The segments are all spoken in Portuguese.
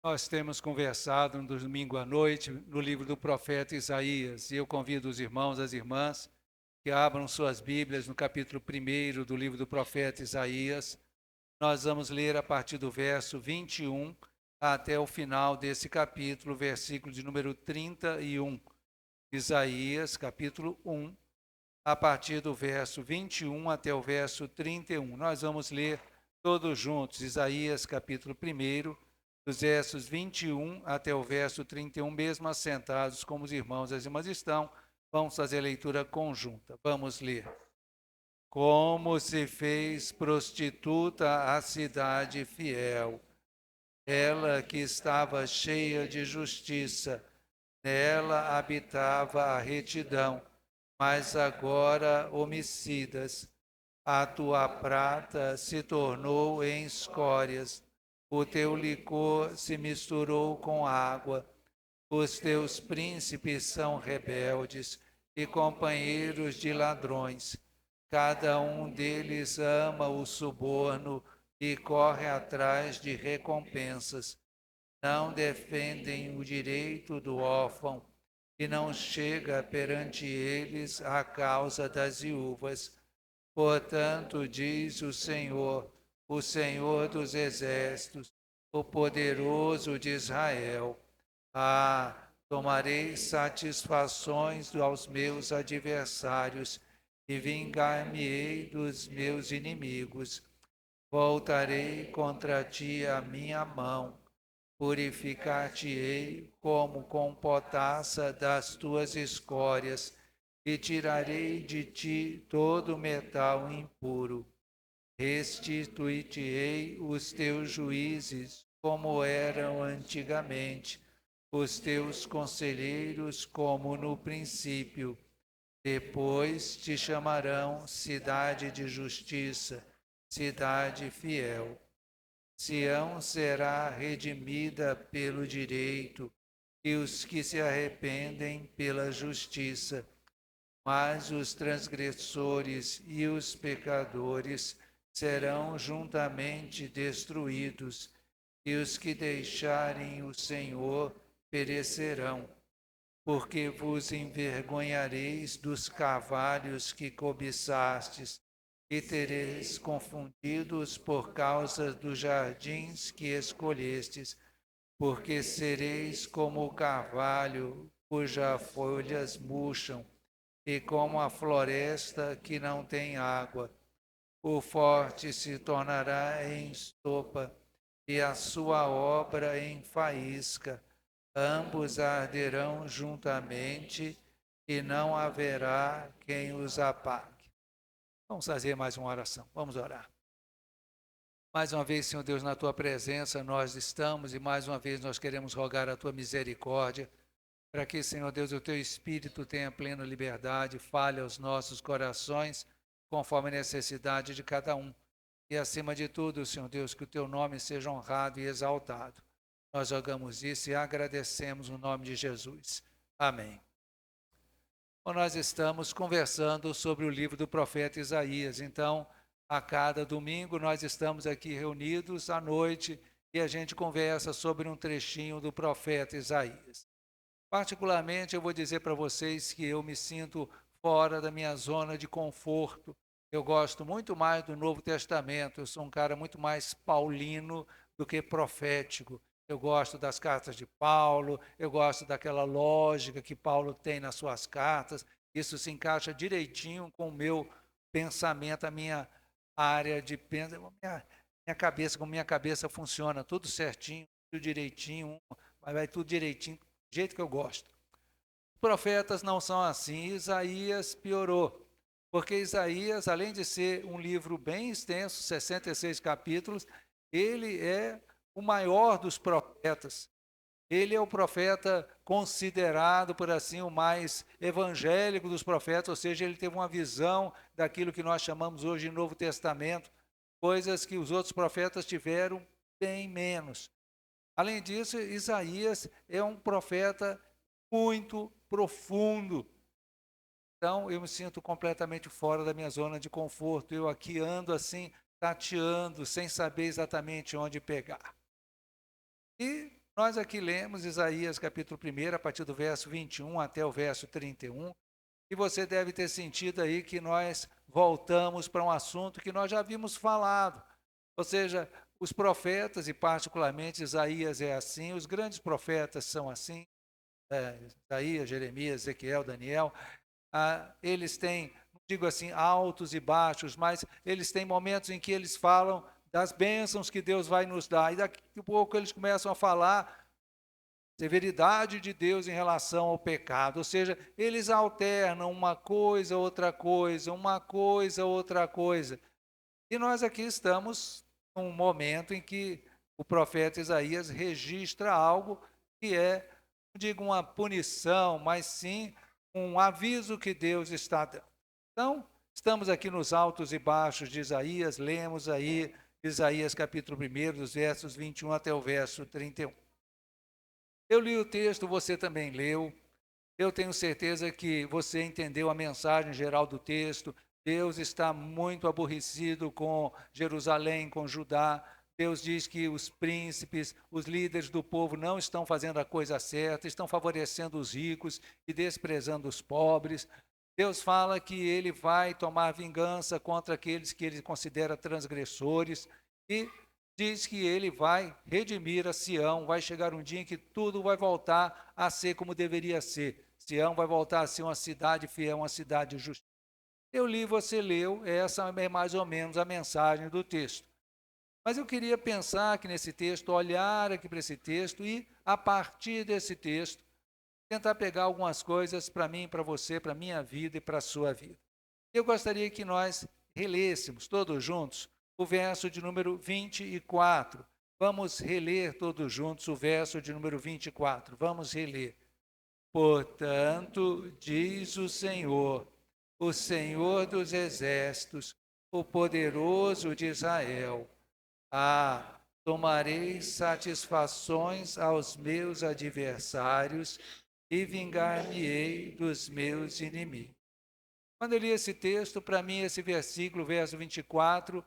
Nós temos conversado no domingo à noite no livro do profeta Isaías, e eu convido os irmãos, as irmãs, que abram suas Bíblias no capítulo 1 do livro do profeta Isaías. Nós vamos ler a partir do verso 21 até o final desse capítulo, versículo de número 31. Isaías, capítulo 1, a partir do verso 21 até o verso 31. Nós vamos ler todos juntos, Isaías, capítulo 1, dos versos 21 até o verso 31, mesmo assentados como os irmãos e as irmãs estão. Vamos fazer a leitura conjunta. Vamos ler. Como se fez prostituta a cidade fiel, ela que estava cheia de justiça, nela habitava a retidão, mas agora homicidas. A tua prata se tornou em escórias, o teu licor se misturou com água. Os teus príncipes são rebeldes e companheiros de ladrões. Cada um deles ama o suborno e corre atrás de recompensas. Não defendem o direito do órfão e não chega perante eles a causa das viúvas. Portanto, diz o Senhor dos exércitos, o poderoso de Israel: tomarei satisfações aos meus adversários e vingar-me-ei dos meus inimigos. Voltarei contra ti a minha mão, purificar-te-ei como com potassa das tuas escórias, e tirarei de ti todo metal impuro. Restituir-te-ei os teus juízes, como eram antigamente, os teus conselheiros, como no princípio. Depois te chamarão cidade de justiça, cidade fiel. Sião será redimida pelo direito, e os que se arrependem pela justiça. Mas os transgressores e os pecadores serão juntamente destruídos, e os que deixarem o Senhor perecerão. Porque vos envergonhareis dos cavalos que cobiçastes, e tereis confundidos por causa dos jardins que escolhestes, porque sereis como o carvalho cujas folhas murcham, e como a floresta que não tem água. O forte se tornará em estopa, e a sua obra em faísca. Ambos arderão juntamente, e não haverá quem os apague. Vamos fazer mais uma oração. Vamos orar. Mais uma vez, Senhor Deus, na tua presença nós estamos, e mais uma vez nós queremos rogar a tua misericórdia, para que, Senhor Deus, o teu Espírito tenha plena liberdade, fale aos nossos corações, conforme a necessidade de cada um. E, acima de tudo, Senhor Deus, que o teu nome seja honrado e exaltado. Nós jogamos isso e agradecemos no nome de Jesus. Amém. Bom, nós estamos conversando sobre o livro do profeta Isaías. Então, a cada domingo nós estamos aqui reunidos à noite e a gente conversa sobre um trechinho do profeta Isaías. Particularmente, eu vou dizer para vocês que eu me sinto fora da minha zona de conforto. Eu gosto muito mais do Novo Testamento. Eu sou um cara muito mais paulino do que profético. Eu gosto das cartas de Paulo, eu gosto daquela lógica que Paulo tem nas suas cartas. Isso se encaixa direitinho com o meu pensamento, a minha área de pensamento, minha cabeça, como minha cabeça funciona, tudo certinho, tudo direitinho, vai tudo direitinho, do jeito que eu gosto. Os profetas não são assim, Isaías piorou, porque Isaías, além de ser um livro bem extenso, 66 capítulos, ele é o maior dos profetas. Ele é o profeta considerado, por assim, o mais evangélico dos profetas, ou seja, ele teve uma visão daquilo que nós chamamos hoje de Novo Testamento, coisas que os outros profetas tiveram bem menos. Além disso, Isaías é um profeta muito profundo. Então, eu me sinto completamente fora da minha zona de conforto. Eu aqui ando assim, tateando, sem saber exatamente onde pegar. E Nós aqui lemos Isaías capítulo 1, a partir do verso 21 até o verso 31, e você deve ter sentido aí que nós voltamos para um assunto que nós já havíamos falado. Ou seja, os profetas, e particularmente Isaías é assim, os grandes profetas são assim, Isaías, Jeremias, Ezequiel, Daniel, eles têm, não digo assim, altos e baixos, mas eles têm momentos em que eles falam das bênçãos que Deus vai nos dar, e daqui a pouco eles começam a falar severidade de Deus em relação ao pecado, ou seja, eles alternam uma coisa, outra coisa, uma coisa, outra coisa. E nós aqui estamos num momento em que o profeta Isaías registra algo que é, não digo uma punição, mas sim um aviso que Deus está dando. Então, estamos aqui nos altos e baixos de Isaías, lemos aí Isaías capítulo 1, dos versos 21 até o verso 31. Eu li o texto, você também leu. Eu tenho certeza que você entendeu a mensagem geral do texto. Deus está muito aborrecido com Jerusalém, com Judá. Deus diz que os príncipes, os líderes do povo não estão fazendo a coisa certa, estão favorecendo os ricos e desprezando os pobres. Deus fala que ele vai tomar vingança contra aqueles que ele considera transgressores e diz que ele vai redimir a Sião, vai chegar um dia em que tudo vai voltar a ser como deveria ser. Sião vai voltar a ser uma cidade fiel, uma cidade justa. Eu li, você leu, essa é mais ou menos a mensagem do texto. Mas eu queria pensar aqui nesse texto, olhar aqui para esse texto e, a partir desse texto, tentar pegar algumas coisas para mim, para você, para a minha vida e para a sua vida. Eu gostaria que nós relêssemos todos juntos o verso de número 24. Vamos reler todos juntos o verso de número 24. Vamos reler. Portanto, diz o Senhor dos exércitos, o poderoso de Israel: tomarei satisfações aos meus adversários e vingar-me-ei dos meus inimigos. Quando eu li esse texto, para mim esse versículo, verso 24,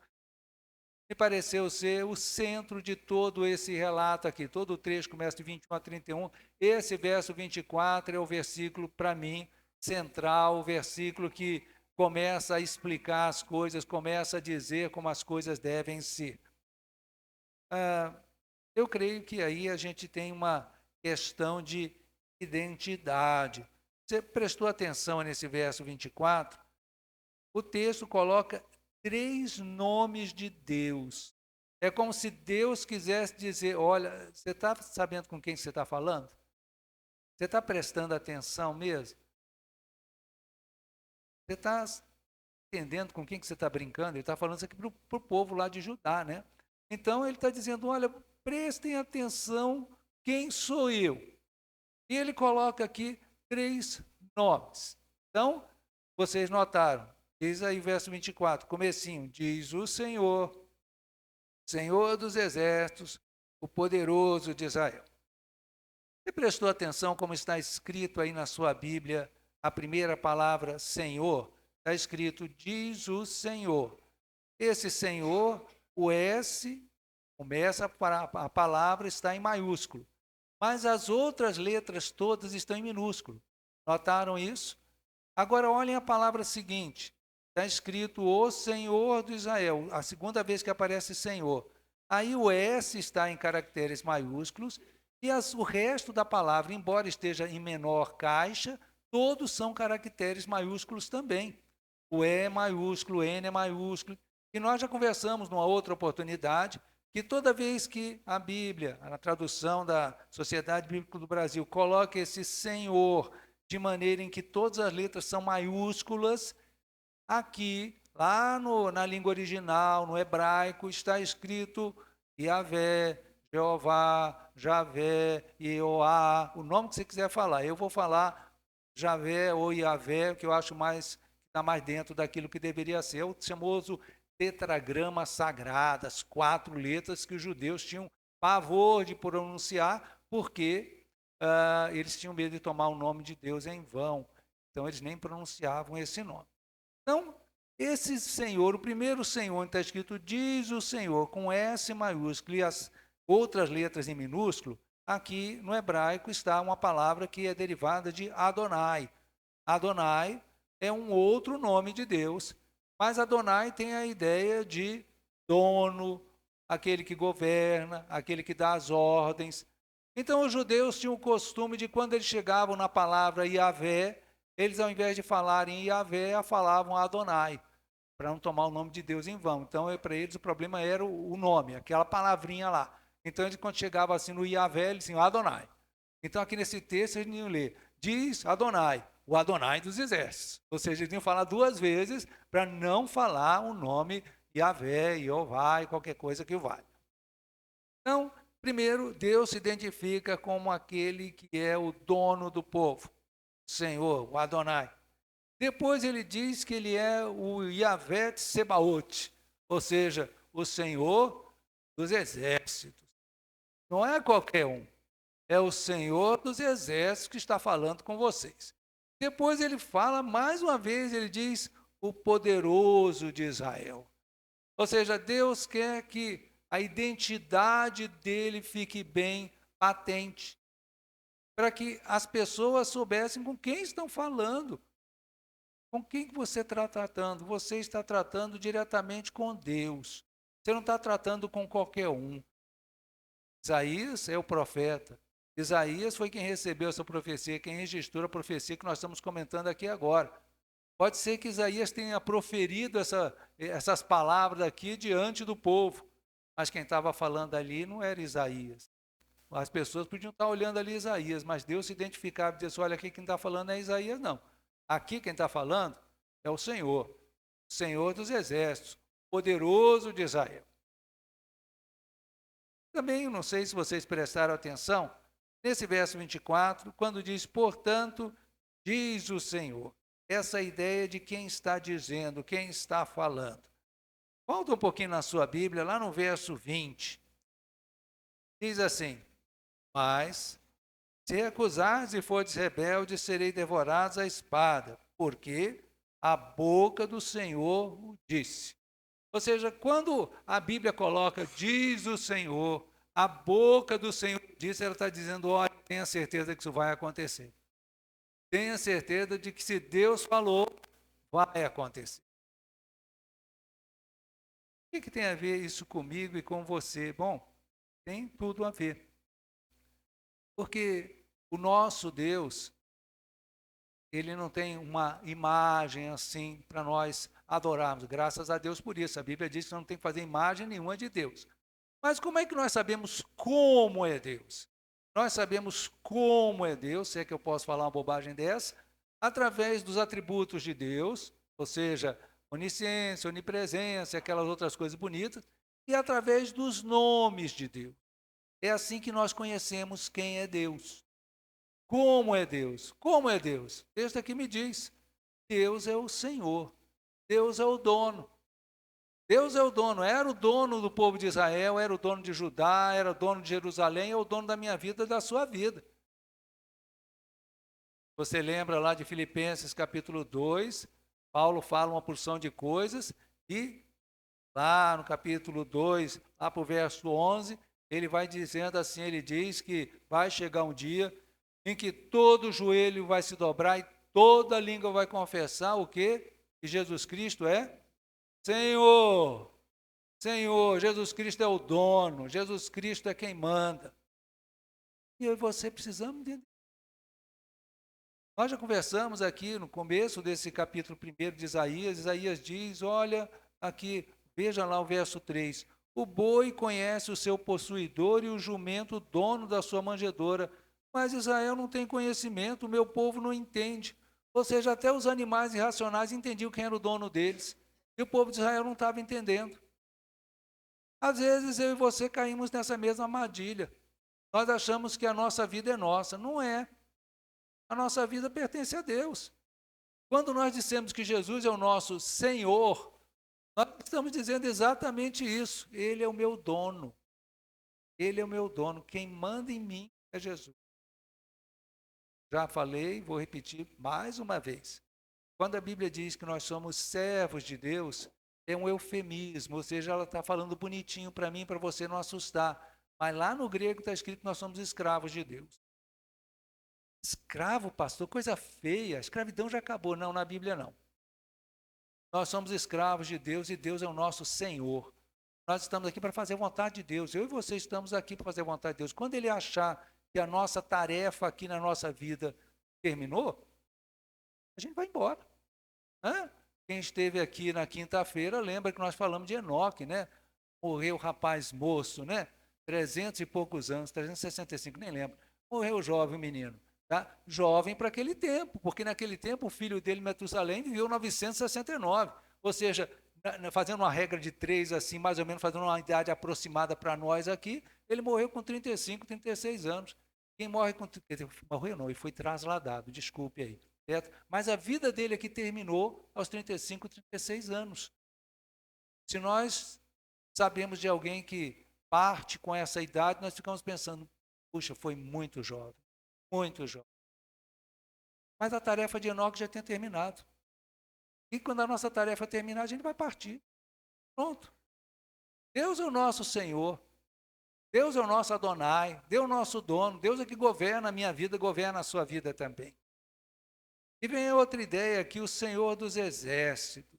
me pareceu ser o centro de todo esse relato aqui. Todo o trecho começa de 21 a 31. Esse verso 24 é o versículo, para mim, central, o versículo que começa a explicar as coisas, começa a dizer como as coisas devem ser. Eu creio que aí a gente tem uma questão de identidade. Você prestou atenção nesse verso 24? O texto coloca 3 nomes de Deus. É como se Deus quisesse dizer: olha, você está sabendo com quem você está falando? Você está prestando atenção mesmo? Você está entendendo com quem que você está brincando? Ele está falando isso aqui para o povo lá de Judá, né? Então ele está dizendo: olha, prestem atenção, quem sou eu? E ele coloca aqui 3 nomes. Então, vocês notaram, diz aí o verso 24, comecinho, diz o Senhor, Senhor dos exércitos, o poderoso de Israel. Você prestou atenção como está escrito aí na sua Bíblia, a primeira palavra Senhor? Está escrito, diz o Senhor. Esse Senhor, o S, começa a palavra, está em maiúsculo. Mas as outras letras todas estão em minúsculo. Notaram isso? Agora olhem a palavra seguinte. Está escrito o Senhor do Israel, a segunda vez que aparece Senhor. Aí o S está em caracteres maiúsculos e o resto da palavra, embora esteja em menor caixa, todos são caracteres maiúsculos também. O E é maiúsculo, o N é maiúsculo. E nós já conversamos numa outra oportunidade que toda vez que a Bíblia, a tradução da Sociedade Bíblica do Brasil, coloca esse Senhor de maneira em que todas as letras são maiúsculas, aqui, lá na língua original, no hebraico, está escrito Yahvé, Jeová, Javé, Ieoá, o nome que você quiser falar. Eu vou falar Javé ou Yahvé, que eu acho mais, está mais dentro daquilo que deveria ser. É o famoso tetragrama sagrado, as 4 letras que os judeus tinham pavor de pronunciar, porque eles tinham medo de tomar o nome de Deus em vão. Então, eles nem pronunciavam esse nome. Então, esse Senhor, o primeiro Senhor, está escrito, diz o Senhor, com S maiúsculo e as outras letras em minúsculo, aqui no hebraico está uma palavra que é derivada de Adonai. Adonai é um outro nome de Deus, mas Adonai tem a ideia de dono, aquele que governa, aquele que dá as ordens. Então os judeus tinham o costume de, quando eles chegavam na palavra Yahvé, eles, ao invés de falarem Yahvé, falavam Adonai, para não tomar o nome de Deus em vão. Então, para eles, o problema era o nome, aquela palavrinha lá. Então, eles, quando chegavam assim no Yahvé, eles diziam Adonai. Então, aqui nesse texto, eles iam ler, diz Adonai, o Adonai dos exércitos. Ou seja, eles iam falar duas vezes para não falar o nome Yahvé, Jeová e qualquer coisa que o valha. Então, primeiro, Deus se identifica como aquele que é o dono do povo, o Senhor, o Adonai. Depois ele diz que ele é o Yahvé Sebaot, ou seja, o Senhor dos exércitos. Não é qualquer um, é o Senhor dos exércitos que está falando com vocês. Depois ele fala, mais uma vez, ele diz, o poderoso de Israel. Ou seja, Deus quer que a identidade dele fique bem patente, para que as pessoas soubessem com quem estão falando. Com quem você está tratando? Você está tratando diretamente com Deus. Você não está tratando com qualquer um. Isaías é o profeta. Isaías foi quem recebeu essa profecia, quem registrou a profecia que nós estamos comentando aqui agora. Pode ser que Isaías tenha proferido essas palavras aqui diante do povo, mas quem estava falando ali não era Isaías. As pessoas podiam estar olhando ali Isaías, mas Deus se identificava e disse, olha, aqui quem está falando é Isaías, não. Aqui quem está falando é o Senhor dos exércitos, poderoso de Israel. Também, não sei se vocês prestaram atenção, nesse verso 24, quando diz, portanto, diz o Senhor. Essa ideia de quem está dizendo, quem está falando. Volta um pouquinho na sua Bíblia, lá no verso 20. Diz assim, mas se recusares e fordes rebeldes, serei devorados à espada, porque a boca do Senhor o disse. Ou seja, quando a Bíblia coloca, diz o Senhor, a boca do Senhor disse, ela está dizendo, olha, tenha certeza que isso vai acontecer. Tenha certeza de que se Deus falou, vai acontecer. O que tem a ver isso comigo e com você? Bom, tem tudo a ver. Porque o nosso Deus, ele não tem uma imagem assim para nós adorarmos. Graças a Deus por isso. A Bíblia diz que não tem que fazer imagem nenhuma de Deus. Mas como é que nós sabemos como é Deus? Nós sabemos como é Deus, se é que eu posso falar uma bobagem dessa, através dos atributos de Deus, ou seja, onisciência, onipresença, aquelas outras coisas bonitas, e através dos nomes de Deus. É assim que nós conhecemos quem é Deus. Como é Deus? Como é Deus? O texto aqui me diz, Deus é o Senhor, Deus é o dono. Deus é o dono, era o dono do povo de Israel, era o dono de Judá, era o dono de Jerusalém, é o dono da minha vida e da sua vida. Você lembra lá de Filipenses capítulo 2, Paulo fala uma porção de coisas e lá no capítulo 2, lá para o verso 11, ele vai dizendo assim, ele diz que vai chegar um dia em que todo joelho vai se dobrar e toda língua vai confessar o quê? Que Jesus Cristo é Senhor. Senhor, Jesus Cristo é o dono, Jesus Cristo é quem manda. E eu e você precisamos entender. Nós já conversamos aqui no começo desse capítulo 1 de Isaías, Isaías diz, olha aqui, veja lá o verso 3, o boi conhece o seu possuidor e o jumento o dono da sua manjedoura, mas Israel não tem conhecimento, o meu povo não entende. Ou seja, até os animais irracionais entendiam quem era o dono deles, e o povo de Israel não estava entendendo. Às vezes eu e você caímos nessa mesma armadilha. Nós achamos que a nossa vida é nossa. Não é. A nossa vida pertence a Deus. Quando nós dissemos que Jesus é o nosso Senhor, nós estamos dizendo exatamente isso. Ele é o meu dono. Ele é o meu dono. Quem manda em mim é Jesus. Já falei, vou repetir mais uma vez. Quando a Bíblia diz que nós somos servos de Deus, é um eufemismo, ou seja, ela está falando bonitinho para mim, para você não assustar. Mas lá no grego está escrito que nós somos escravos de Deus. Escravo, pastor, coisa feia. A escravidão já acabou. Não, na Bíblia não. Nós somos escravos de Deus e Deus é o nosso Senhor. Nós estamos aqui para fazer a vontade de Deus. Eu e você estamos aqui para fazer a vontade de Deus. Quando Ele achar que a nossa tarefa aqui na nossa vida terminou, a gente vai embora. Hã? Quem esteve aqui na quinta-feira lembra que nós falamos de Enoque, né? Morreu o rapaz moço, né? 300 e poucos anos, 365, nem lembro. Morreu jovem o menino. Tá? Jovem para aquele tempo, porque naquele tempo o filho dele, Metusalém, viveu 969. Ou seja, fazendo uma regra de 3, assim, mais ou menos, fazendo uma idade aproximada para nós aqui, ele morreu com 35, 36 anos. Quem morre com... Morreu não, ele foi trasladado, desculpe aí. Certo? Mas a vida dele aqui terminou aos 35, 36 anos. Se nós sabemos de alguém que parte com essa idade, nós ficamos pensando, puxa, foi muito jovem, muito jovem. Mas a tarefa de Enoque já tinha terminado. E quando a nossa tarefa terminar, a gente vai partir. Pronto. Deus é o nosso Senhor. Deus é o nosso Adonai. Deus é o nosso dono. Deus é que governa a minha vida, governa a sua vida também. E vem outra ideia aqui, o Senhor dos Exércitos.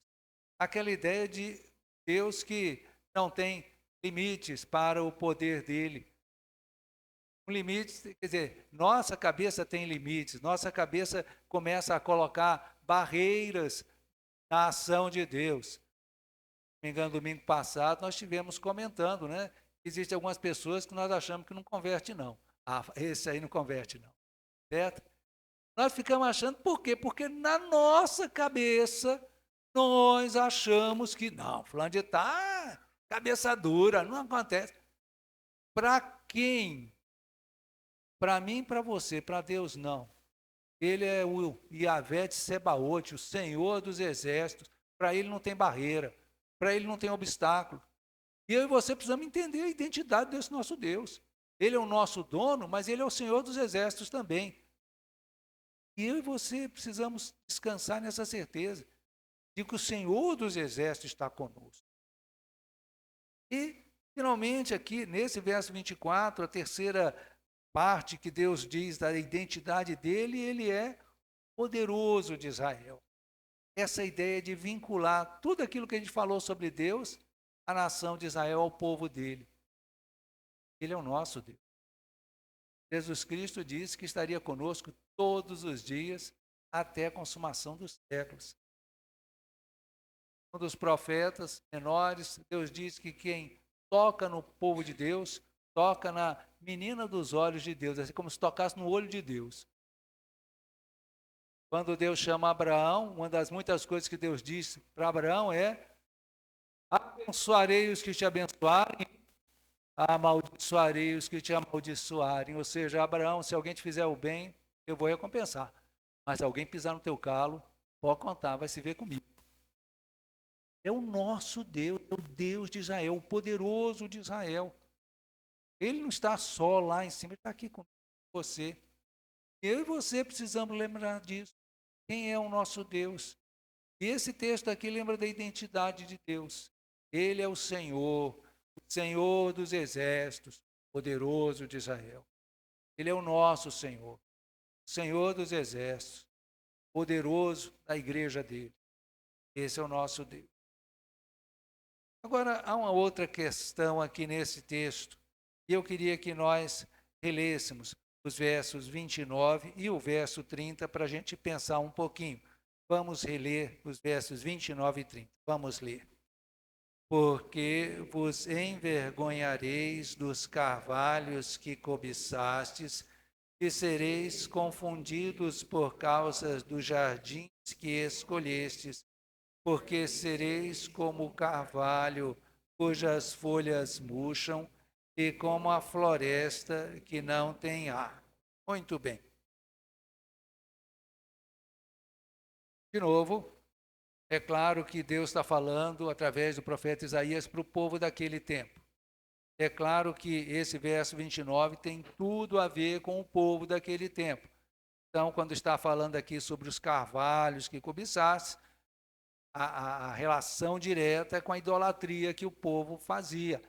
Aquela ideia de Deus que não tem limites para o poder dele. Um limite, quer dizer, nossa cabeça tem limites, nossa cabeça começa a colocar barreiras na ação de Deus. Se não me engano, domingo passado nós estivemos comentando, né? Existem algumas pessoas que nós achamos que não converte, não. Ah, esse aí não converte, não. Certo? Nós ficamos achando, por quê? Porque na nossa cabeça nós achamos que, não, fulano de tal, cabeça dura, não acontece. Para quem? Para mim, para você, para Deus não. Ele é o Yahvé de Sebaote, o Senhor dos Exércitos. Para ele não tem barreira, para ele não tem obstáculo. E eu e você precisamos entender a identidade desse nosso Deus. Ele é o nosso dono, mas ele é o Senhor dos Exércitos também. E eu e você precisamos descansar nessa certeza de que o Senhor dos Exércitos está conosco. E, finalmente, aqui nesse verso 24, a terceira parte que Deus diz da identidade dele, ele é poderoso de Israel. Essa ideia de vincular tudo aquilo que a gente falou sobre Deus, a nação de Israel, ao povo dele. Ele é o nosso Deus. Jesus Cristo disse que estaria conosco todos os dias até a consumação dos séculos. Um dos profetas menores, Deus diz que quem toca no povo de Deus, toca na menina dos olhos de Deus, assim como se tocasse no olho de Deus. Quando Deus chama Abraão, uma das muitas coisas que Deus disse para Abraão é: abençoarei os que te abençoarem, amaldiçoarei os que te amaldiçoarem. Ou seja, Abraão, se alguém te fizer o bem, eu vou recompensar. Mas se alguém pisar no teu calo, pode contar, vai se ver comigo. É o nosso Deus, é o Deus de Israel, o poderoso de Israel. Ele não está só lá em cima, ele está aqui com você. Eu e você precisamos lembrar disso. Quem é o nosso Deus? E esse texto aqui lembra da identidade de Deus. Ele é o Senhor dos exércitos, poderoso de Israel. Ele é o nosso Senhor, Senhor dos exércitos, poderoso da igreja dele. Esse é o nosso Deus. Agora, há uma outra questão aqui nesse texto, e eu queria que nós relêssemos os versos 29 e o verso 30 para a gente pensar um pouquinho. Vamos reler os versos 29 e 30. Vamos ler. Porque vos envergonhareis dos carvalhos que cobiçastes, e sereis confundidos por causa dos jardins que escolhestes, porque sereis como o carvalho cujas folhas murcham, e como a floresta que não tem ar. Muito bem. De novo, é claro que Deus está falando através do profeta Isaías para o povo daquele tempo. É claro que esse verso 29 tem tudo a ver com o povo daquele tempo. Então, quando está falando aqui sobre os carvalhos que cobiçasse, a relação direta é com a idolatria que o povo fazia.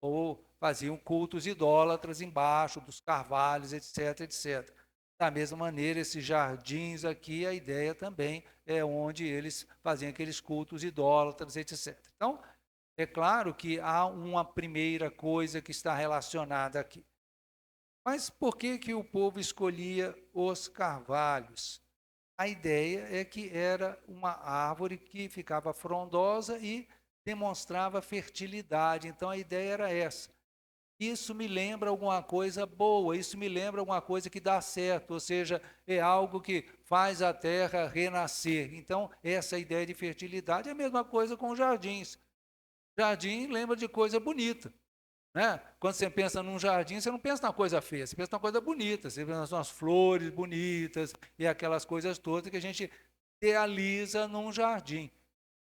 ou faziam cultos idólatras embaixo dos carvalhos, etc, etc. Da mesma maneira, esses jardins aqui, a ideia também é onde eles faziam aqueles cultos idólatras, etc. Então, é claro que há uma primeira coisa que está relacionada aqui. Mas por que que o povo escolhia os carvalhos? A ideia é que era uma árvore que ficava frondosa e demonstrava fertilidade. Então a ideia era essa. Isso me lembra alguma coisa boa, isso me lembra alguma coisa que dá certo, ou seja, é algo que faz a terra renascer. Então, essa ideia de fertilidade é a mesma coisa com os jardins. Jardim lembra de coisa bonita. Né? Quando você pensa num jardim, você não pensa numa coisa feia, você pensa numa coisa bonita, você pensa nas flores bonitas e aquelas coisas todas que a gente realiza num jardim.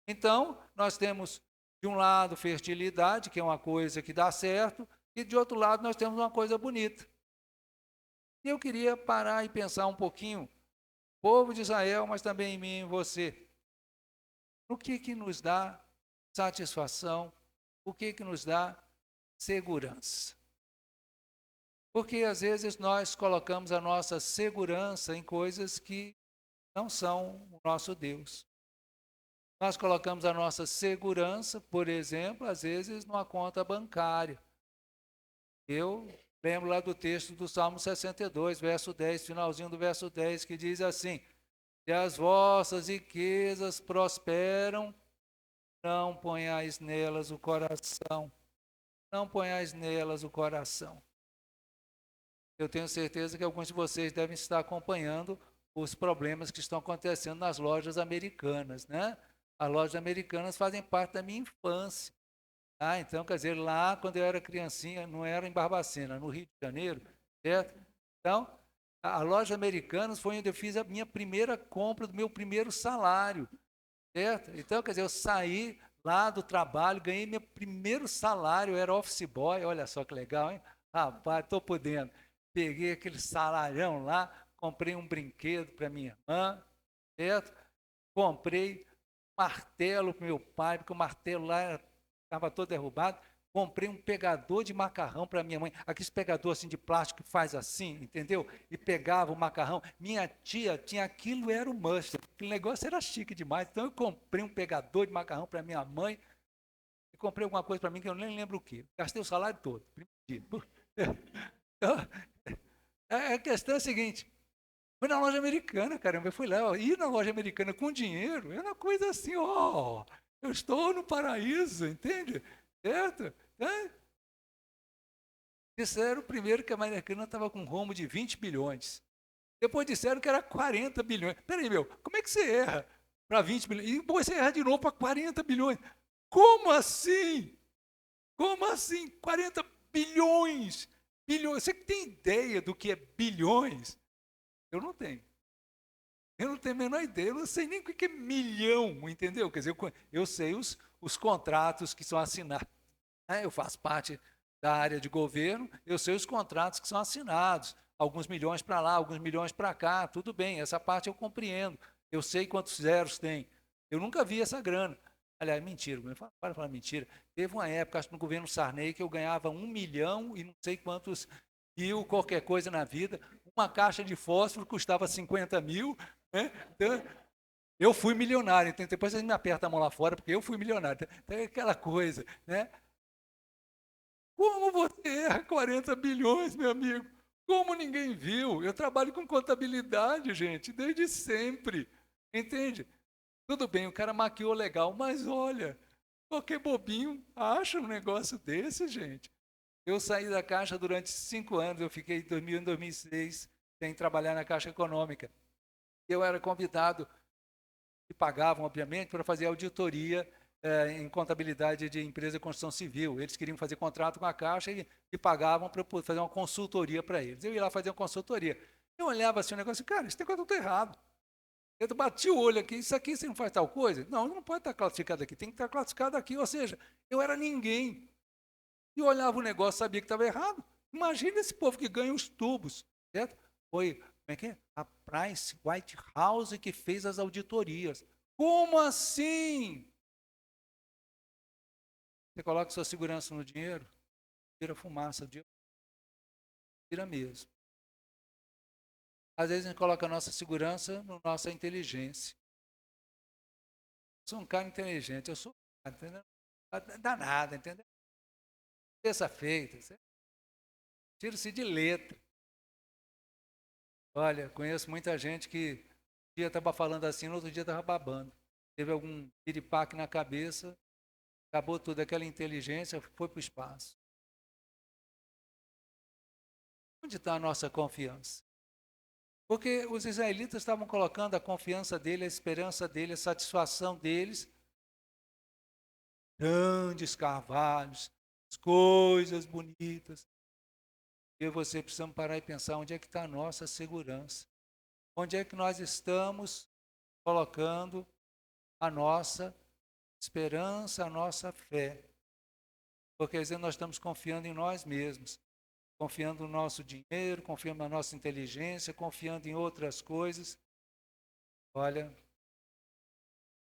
Então, nós temos, de um lado, fertilidade, que é uma coisa que dá certo, e de outro lado, nós temos uma coisa bonita. E eu queria parar e pensar um pouquinho, povo de Israel, mas também em mim e em você, o que nos dá satisfação, o que nos dá segurança. Porque às vezes nós colocamos a nossa segurança em coisas que não são o nosso Deus. Nós colocamos a nossa segurança, por exemplo, às vezes numa conta bancária. Eu lembro lá do texto do Salmo 62, verso 10, finalzinho do verso 10, que diz assim: se as vossas riquezas prosperam, não ponhais nelas o coração. Não ponhais nelas o coração. Eu tenho certeza que alguns de vocês devem estar acompanhando os problemas que estão acontecendo nas lojas americanas, né? As lojas americanas fazem parte da minha infância. Então, quer dizer, lá quando eu era criancinha, não era em Barbacena, no Rio de Janeiro, certo? Então, a loja Americanas foi onde eu fiz a minha primeira compra do meu primeiro salário, certo? Então, quer dizer, eu saí lá do trabalho, ganhei meu primeiro salário, eu era office boy, olha só que legal, hein? Rapaz, estou podendo. Peguei aquele salarão lá, comprei um brinquedo para minha irmã, certo? Comprei martelo para meu pai, porque o martelo lá estava todo derrubado. Comprei um pegador de macarrão para minha mãe, aqueles pegador assim de plástico que faz assim, entendeu? E pegava o macarrão. Minha tia tinha aquilo, era o must. Aquele negócio era chique demais. Então eu comprei um pegador de macarrão para minha mãe e comprei alguma coisa para mim que eu nem lembro o quê. Gastei o salário todo, primeiro dia. Então, a questão é a seguinte: fui na loja americana, caramba, eu fui lá, ó, ir na loja americana com dinheiro, é uma coisa assim, ó, eu estou no paraíso, entende? Certo? Disseram primeiro que a americana estava com um rombo de 20 bilhões. Depois disseram que era 40 bilhões. Peraí, meu, como é que você erra para 20 bilhões? E depois você erra de novo para 40 bilhões. Como assim? Como assim? 40 bilhões? Bilhões. Você tem ideia do que é bilhões? Eu não tenho. Eu não tenho a menor ideia, eu não sei nem o que é milhão, entendeu? Quer dizer, eu sei os contratos que são assinados. Eu faço parte da área de governo, eu sei os contratos que são assinados. Alguns milhões para lá, alguns milhões para cá, tudo bem, essa parte eu compreendo. Eu sei quantos zeros tem. Eu nunca vi essa grana. Aliás, mentira, para falar mentira. Teve uma época, acho que no governo Sarney, que eu ganhava 1 milhão e não sei quantos mil, qualquer coisa na vida. Uma caixa de fósforo custava 50 mil, né? Então, eu fui milionário, então depois vocês me apertam a mão lá fora, porque eu fui milionário. Então é aquela coisa, né? Como você erra 40 bilhões, meu amigo? Como ninguém viu? Eu trabalho com contabilidade, gente, desde sempre. Entende? Tudo bem, o cara maquiou legal, mas olha, qualquer bobinho acha um negócio desse, gente. Eu saí da Caixa durante 5 anos, eu fiquei de 2000 em 2006 sem trabalhar na Caixa Econômica. Eu era convidado, e pagavam, obviamente, para fazer auditoria em contabilidade de empresa de construção civil. Eles queriam fazer contrato com a Caixa e pagavam para fazer uma consultoria para eles. Eu ia lá fazer uma consultoria. Eu olhava assim o negócio, cara, esse negócio está errado. Eu bati o olho aqui, isso aqui você não faz tal coisa? Não, não pode estar classificado aqui, tem que estar classificado aqui. Ou seja, eu era ninguém. E olhava o negócio, sabia que estava errado. Imagina esse povo que ganha os tubos, certo? Foi, como é que é? A Price Whitehouse que fez as auditorias. Como assim? Você coloca sua segurança no dinheiro? vira fumaça, o dia vira mesmo. Às vezes a gente coloca a nossa segurança na nossa inteligência. Eu sou um cara inteligente, eu sou entendeu? Danado, entendeu? Terça-feira, tiro-se de letra. Olha, conheço muita gente que um dia estava falando assim, no outro dia estava babando. Teve algum piripaque na cabeça, acabou toda aquela inteligência, foi para o espaço. Onde está a nossa confiança? Porque os israelitas estavam colocando a confiança dele, a esperança dele, a satisfação deles, grandes carvalhos, coisas bonitas. Eu e você precisamos parar e pensar onde é que está a nossa segurança. Onde é que nós estamos colocando a nossa esperança, a nossa fé. Porque às vezes nós estamos confiando em nós mesmos, confiando no nosso dinheiro, confiando na nossa inteligência, confiando em outras coisas. Olha, não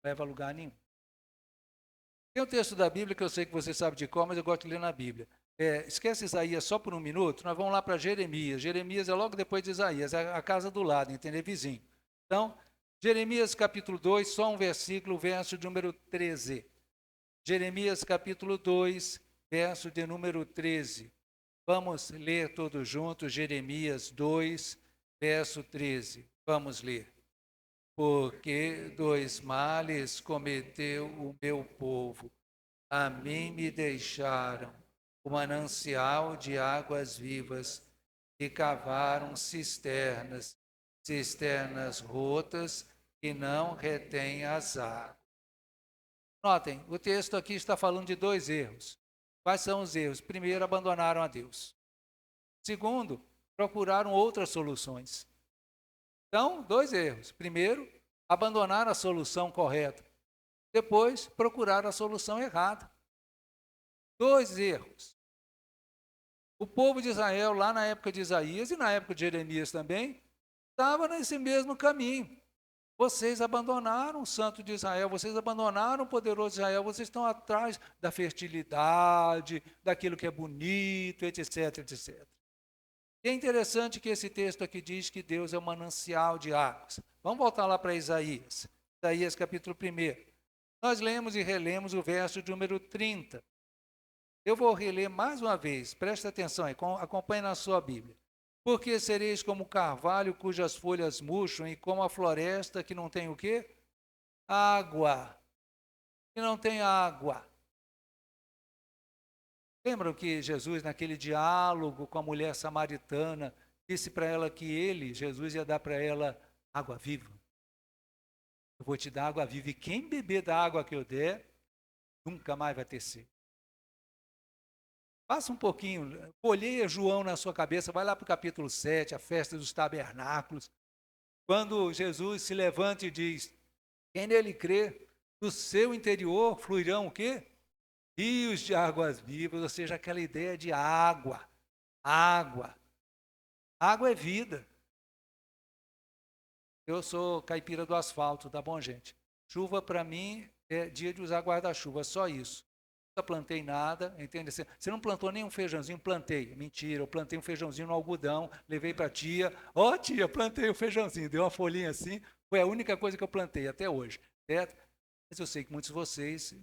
leva a lugar nenhum. Tem um texto da Bíblia que eu sei que você sabe de cor, mas eu gosto de ler na Bíblia. Esquece Isaías só por um minuto, nós vamos lá para Jeremias. Jeremias é logo depois de Isaías, é a casa do lado, entendeu? Vizinho. Então, Jeremias capítulo 2, só um versículo, verso de número 13. Jeremias capítulo 2, verso de número 13. Vamos ler todos juntos, Jeremias 2, verso 13. Vamos ler. Porque dois males cometeu o meu povo. A mim me deixaram o manancial de águas vivas e cavaram cisternas, cisternas rotas que não retêm as águas. Notem, o texto aqui está falando de dois erros. Quais são os erros? Primeiro, abandonaram a Deus. Segundo, procuraram outras soluções. Então, dois erros. Primeiro, abandonaram a solução correta. Depois, procuraram a solução errada. Dois erros. O povo de Israel, lá na época de Isaías e na época de Jeremias também, estava nesse mesmo caminho. Vocês abandonaram o Santo de Israel, vocês abandonaram o poderoso Israel, vocês estão atrás da fertilidade, daquilo que é bonito, etc, etc. E é interessante que esse texto aqui diz que Deus é um manancial de águas. Vamos voltar lá para Isaías. Isaías capítulo 1. Nós lemos e relemos o verso de número 30. Eu vou reler mais uma vez, presta atenção aí, acompanhe na sua Bíblia. Porque sereis como o carvalho cujas folhas murcham e como a floresta que não tem o quê? Água. Que não tem água. Lembram que Jesus, naquele diálogo com a mulher samaritana, disse para ela que ele, Jesus, ia dar para ela água viva. Eu vou te dar água viva e quem beber da água que eu der, nunca mais vai ter sede. Passa um pouquinho, folheia João na sua cabeça, vai lá para o capítulo 7, a festa dos tabernáculos, quando Jesus se levanta e diz, quem nele crê, do seu interior fluirão o quê? Rios de águas vivas, ou seja, aquela ideia de água, água. Água é vida. Eu sou caipira do asfalto, tá bom, gente? Chuva para mim é dia de usar guarda-chuva, só isso. Nunca plantei nada, entende? Você não plantou nem um feijãozinho? Plantei. Mentira, eu plantei um feijãozinho no algodão, levei para a tia. Ó, tia, plantei o feijãozinho, deu uma folhinha assim. Foi a única coisa que eu plantei até hoje, certo? Mas eu sei que muitos de vocês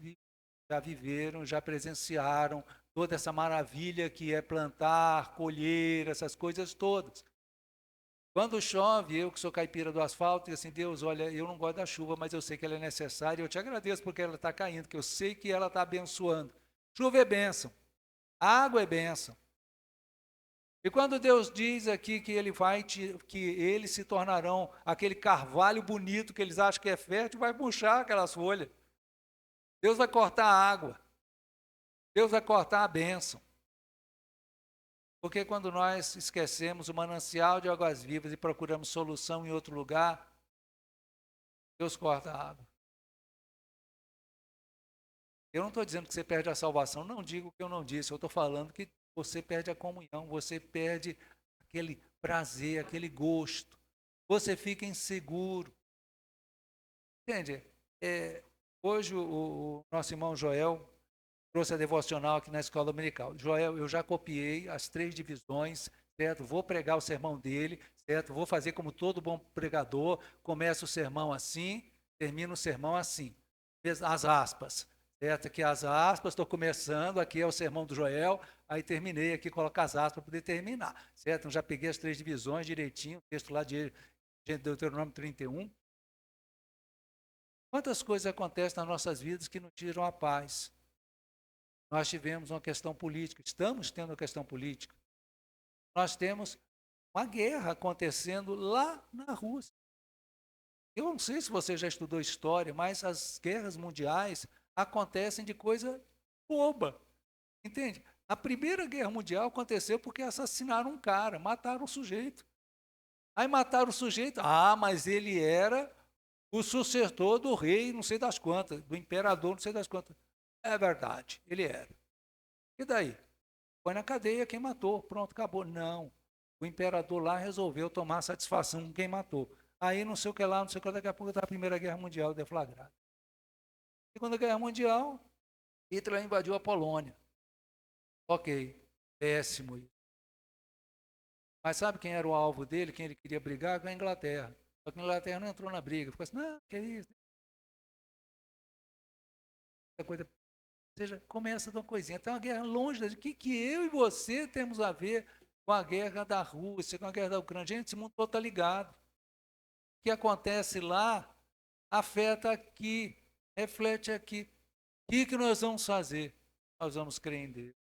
já viveram, já presenciaram toda essa maravilha que é plantar, colher, essas coisas todas. Quando chove, eu que sou caipira do asfalto, e assim, Deus, olha, eu não gosto da chuva, mas eu sei que ela é necessária, eu te agradeço porque ela está caindo, que eu sei que ela está abençoando. Chuva é bênção, água é bênção. E quando Deus diz aqui que que eles se tornarão aquele carvalho bonito que eles acham que é fértil, vai murchar aquelas folhas. Deus vai cortar a água. Deus vai cortar a bênção. Porque quando nós esquecemos o manancial de águas vivas e procuramos solução em outro lugar, Deus corta a água. Eu não estou dizendo que você perde a salvação, não digo o que eu não disse, eu estou falando que você perde a comunhão, você perde aquele prazer, aquele gosto, você fica inseguro. Entende? Hoje o nosso irmão Joel trouxe a devocional aqui na escola dominical. Joel, eu já copiei as 3 divisões, certo? Vou pregar o sermão dele, certo? Vou fazer como todo bom pregador, começa o sermão assim, termina o sermão assim. As aspas, certo? Aqui as aspas, estou começando, aqui é o sermão do Joel, aí terminei aqui, colocar as aspas para poder terminar, certo? Então já peguei as 3 divisões direitinho, o texto lá de Deuteronômio 31. Quantas coisas acontecem nas nossas vidas que nos tiram a paz? Nós tivemos uma questão política, estamos tendo uma questão política. Nós temos uma guerra acontecendo lá na Rússia. Eu não sei se você já estudou história, mas as guerras mundiais acontecem de coisa boba, entende? A Primeira Guerra Mundial aconteceu porque assassinaram um cara, mataram o sujeito. Aí mataram o sujeito, mas ele era o sucessor do rei, não sei das quantas, do imperador, não sei das quantas. É verdade, ele era. E daí? Foi na cadeia quem matou, pronto, acabou. Não. O imperador lá resolveu tomar satisfação com quem matou. Aí não sei o que lá, não sei o que, daqui a pouco está a Primeira Guerra Mundial deflagrada. Segunda Guerra Mundial, Hitler invadiu a Polônia. Ok, péssimo isso. Mas sabe quem era o alvo dele, quem ele queria brigar? Com a Inglaterra. Só que a Inglaterra não entrou na briga. Ficou assim, não, que isso? Coisa. Ou seja, começa de uma coisinha. Tem uma guerra longe de que eu e você temos a ver com a guerra da Rússia, com a guerra da Ucrânia. Gente, esse mundo todo está ligado. O que acontece lá afeta aqui, reflete aqui. O que nós vamos fazer? Nós vamos crer em Deus.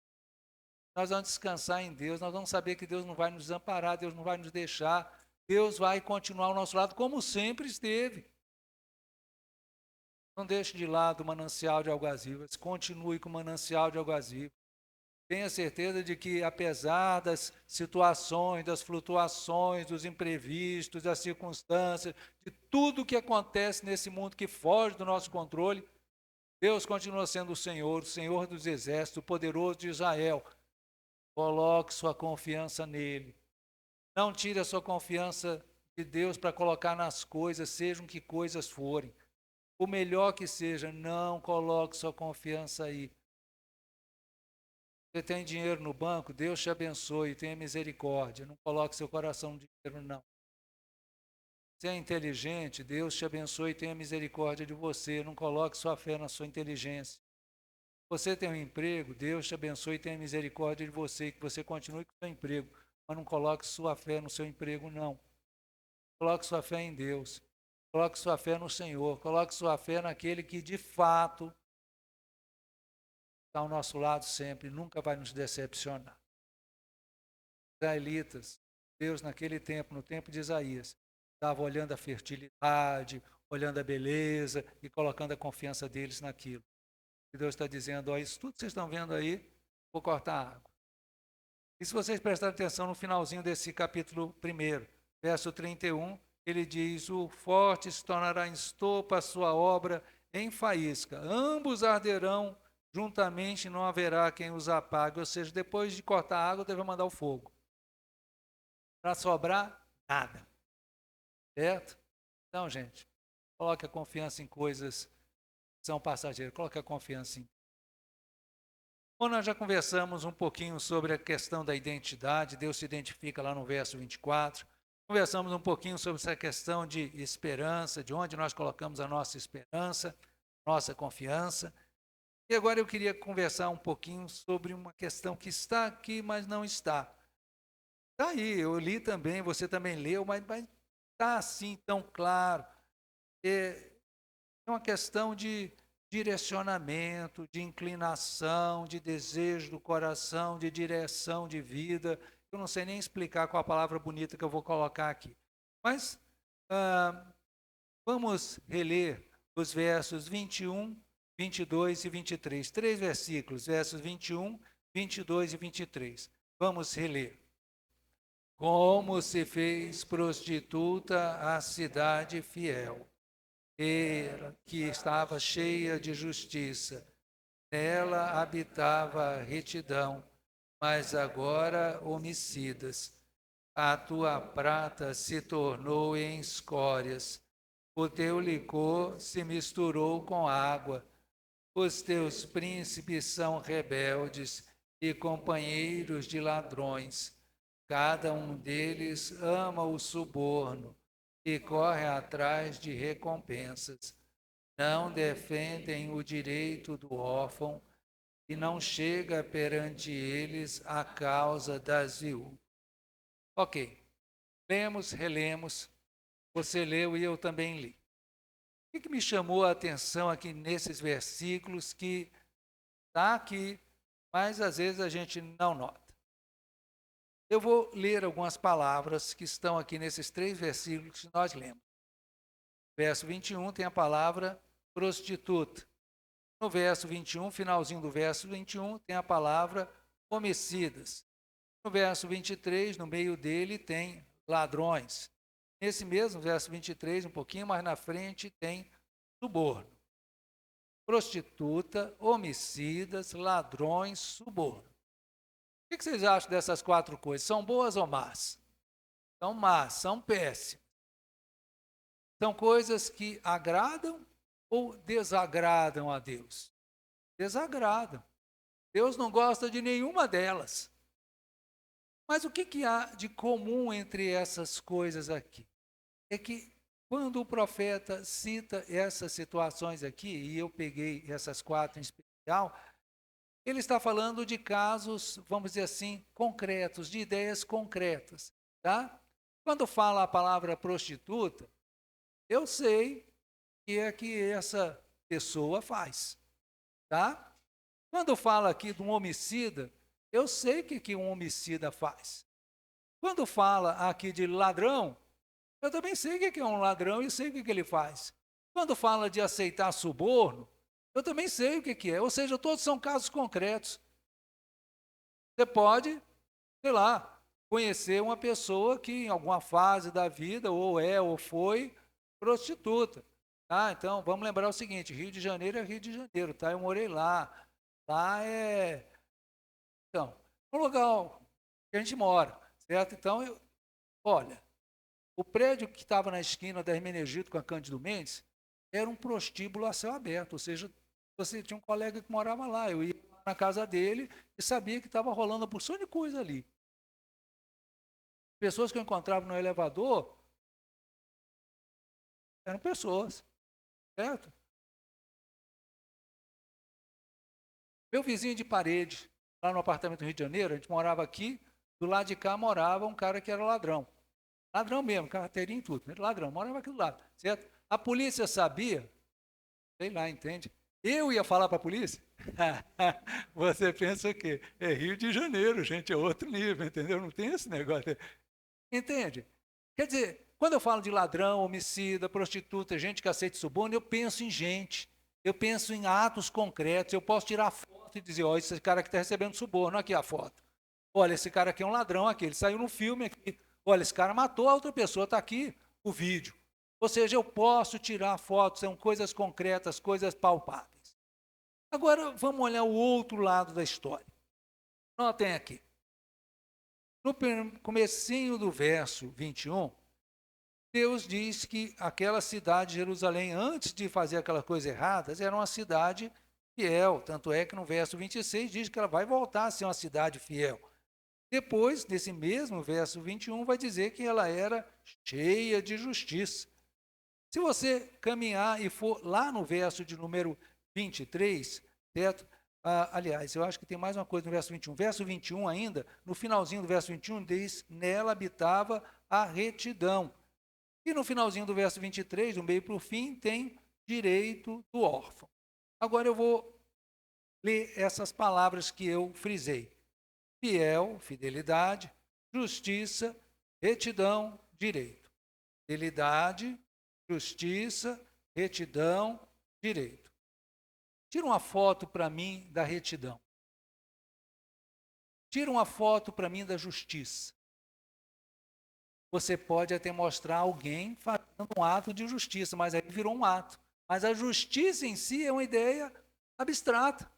Nós vamos descansar em Deus. Nós vamos saber que Deus não vai nos desamparar, Deus não vai nos deixar. Deus vai continuar ao nosso lado como sempre esteve. Não deixe de lado o manancial de águas vivas. Continue com o manancial de águas vivas. Tenha certeza de que, apesar das situações, das flutuações, dos imprevistos, das circunstâncias, de tudo que acontece nesse mundo que foge do nosso controle, Deus continua sendo o Senhor dos exércitos, o poderoso de Israel. Coloque sua confiança nele. Não tire a sua confiança de Deus para colocar nas coisas, sejam que coisas forem. O melhor que seja, não coloque sua confiança aí. Você tem dinheiro no banco, Deus te abençoe, tenha misericórdia. Não coloque seu coração no dinheiro, não. Você é inteligente, Deus te abençoe e tenha misericórdia de você. Não coloque sua fé na sua inteligência. Você tem um emprego, Deus te abençoe e tenha misericórdia de você, que você continue com o seu emprego. Mas não coloque sua fé no seu emprego, não. Coloque sua fé em Deus. Coloque sua fé no Senhor. Coloque sua fé naquele que de fato está ao nosso lado sempre, nunca vai nos decepcionar. Israelitas, Deus naquele tempo, no tempo de Isaías, estava olhando a fertilidade, olhando a beleza e colocando a confiança deles naquilo. E Deus está dizendo, ó, isso tudo que vocês estão vendo aí, vou cortar a água. E se vocês prestarem atenção no finalzinho desse capítulo 1, verso 31, ele diz, o forte se tornará em estopa a sua obra em faísca. Ambos arderão juntamente, não haverá quem os apague. Ou seja, depois de cortar a água, Deus vai mandar o fogo. Para sobrar, nada. Certo? Então, gente, coloque a confiança em coisas que são passageiras. Coloque a confiança em. Bom, nós já conversamos um pouquinho sobre a questão da identidade. Deus se identifica lá no verso 24. Conversamos um pouquinho sobre essa questão de esperança, de onde nós colocamos a nossa esperança, nossa confiança. E agora eu queria conversar um pouquinho sobre uma questão que está aqui, mas não está. Está aí, eu li também, você também leu, mas está assim tão claro. É uma questão de direcionamento, de inclinação, de desejo do coração, de direção de vida. Eu não sei nem explicar qual a palavra bonita que eu vou colocar aqui. Mas vamos reler os versos 21, 22 e 23. 3 versículos, versos 21, 22 e 23. Vamos reler. Como se fez prostituta a cidade fiel, que estava cheia de justiça. Nela habitava a retidão, mas agora homicidas. A tua prata se tornou em escórias, o teu licor se misturou com água, Os teus príncipes são rebeldes e companheiros de ladrões. Cada um deles ama o suborno e corre atrás de recompensas. Não defendem o direito do órfão e não chega perante eles a causa das viúvas. Ok, lemos, relemos, você leu e eu também li. O que me chamou a atenção aqui nesses versículos que está aqui, mas às vezes a gente não nota? Eu vou ler algumas palavras que estão aqui nesses 3 versículos que nós lemos. Verso 21 tem a palavra prostituta. No verso 21, finalzinho do verso 21, tem a palavra homicidas. No verso 23, no meio dele, tem ladrões. Nesse mesmo verso 23, um pouquinho mais na frente, tem suborno. Prostituta, homicidas, ladrões, suborno. O que vocês acham dessas 4 coisas? São boas ou más? São más, são péssimas. São coisas que agradam ou desagradam a Deus? Desagradam. Deus não gosta de nenhuma delas. Mas o que há de comum entre essas coisas aqui? É que quando o profeta cita essas situações aqui, e eu peguei essas 4 em especial, ele está falando de casos, vamos dizer assim, concretos, de ideias concretas. Tá? Quando fala a palavra prostituta, eu sei que é que essa pessoa faz. Tá? Quando fala aqui de um homicida, eu sei o que um homicida faz. Quando fala aqui de ladrão, eu também sei o que é um ladrão e sei o que ele faz. Quando fala de aceitar suborno, eu também sei o que é. Ou seja, todos são casos concretos. Você pode, sei lá, conhecer uma pessoa que em alguma fase da vida, ou é ou foi, prostituta. Tá? Então, vamos lembrar o seguinte, Rio de Janeiro é Rio de Janeiro, tá? Eu morei lá. Lá é... Então, um lugar que a gente mora, certo? Então, olha, o prédio que estava na esquina da Hermenegildo com a Cândido Mendes era um prostíbulo a céu aberto, ou seja, você tinha um colega que morava lá, eu ia na casa dele e sabia que estava rolando uma porção de coisa ali. Pessoas que eu encontrava no elevador eram pessoas, certo? Meu vizinho de parede, lá no apartamento do Rio de Janeiro, a gente morava aqui, do lado de cá morava um cara que era ladrão. Ladrão mesmo, carteirinha e tudo, né? Ladrão, morava aqui do lado, certo? A polícia sabia, sei lá, entende? Eu ia falar para a polícia? Você pensa o quê? É Rio de Janeiro, gente, é outro nível, entendeu? Não tem esse negócio. Entende? Quer dizer, quando eu falo de ladrão, homicida, prostituta, gente que aceita suborno, eu penso em gente, eu penso em atos concretos, eu posso tirar foto e dizer, ó, esse cara que está recebendo suborno, aqui a foto. Olha, esse cara aqui é um ladrão aqui, ele saiu no filme aqui. Olha, esse cara matou a outra pessoa, está aqui o vídeo. Ou seja, eu posso tirar fotos, são coisas concretas, coisas palpáveis. Agora, vamos olhar o outro lado da história. Notem aqui. No comecinho do verso 21, Deus diz que aquela cidade, Jerusalém, antes de fazer aquelas coisas erradas, era uma cidade fiel. Tanto é que no verso 26 diz que ela vai voltar a ser uma cidade fiel. Depois, nesse mesmo verso 21, vai dizer que ela era cheia de justiça. Se você caminhar e for lá no verso de número 23, certo? Aliás, eu acho que tem mais uma coisa no verso 21. Verso 21 ainda, no finalzinho do verso 21, diz, nela habitava a retidão. E no finalzinho do verso 23, do meio para o fim, tem direito do órfão. Agora eu vou ler essas palavras que eu frisei. Fiel, fidelidade, justiça, retidão, direito. Fidelidade, justiça, retidão, direito. Tira uma foto para mim da retidão. Tira uma foto para mim da justiça. Você pode até mostrar alguém fazendo um ato de justiça, mas aí virou um ato. Mas a justiça em si é uma ideia abstrata.